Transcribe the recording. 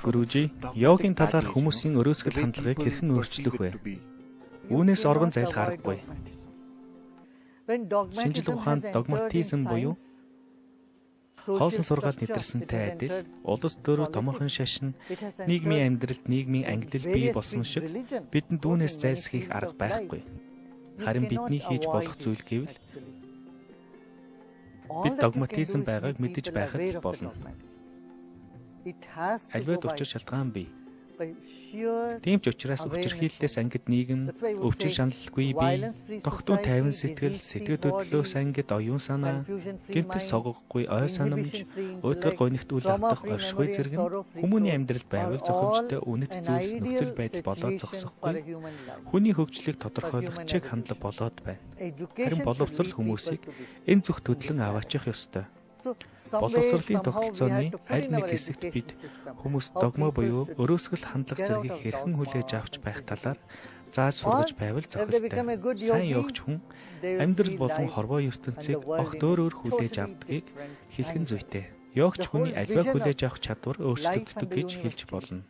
Гүрүжи, йогийн талаар хүмүүсийн өрөөсгөл хандлагыг хэрхэн өөрчлөх вэ? Үүнээс оргон зайлах аргагүй. Шинжлэх ухаанд догматизм буюу хоосон сургаалд нэвтэрсэнтэй адил улс төрөөр томоохон шашин, нийгмийн амьдралд нийгмийн ангилал бий болсон шиг бидэнд үүнээс зайлсхийх арга байхгүй. Харин бидний хийж болох зүйл гэвэл бид догматизм байгааг мэдэж байхад болно. Аливаа учир шалтгаан бий. Тийм ч учраас хүчирхийллээс ангид нийгэм, өвчин шаналлгүй бий, тогтун тайван сэтгэл, сэтгэл хөдлөлөөс ангид оюун санаа, гэмтэл согохгүй ой санамж, уйтгар гойногт үл автах оршихуй зэрэг хүмүүний амьдралд байвал зохимжтой үнэт зүйлс нөхцөл байдал болоод зогсохгүй, хүний хөгжлийг тодорхойлох чиг хандлага болоод байна. Харин боловсрал хүмүүсийг энэ зүгт хөдлөн аваачих ёстой. Боловсролын тогтолцооны аль нэг хэсэгт бид хүмүүс догма буюу өрөөсгөл хандлага зэргийг хэрхэн хүлээж авч байх талаар зааж сургаж байвал зохилтой. Сайн явагч хүн амьдрал болон хорвоо ертөнцийг огт өөр хүлээж авдгийг хэлхэн зүйтэй. Явагч хүний аливаа хүлээж авах чадвар өөрчлөгддөг гэж хэлж болно.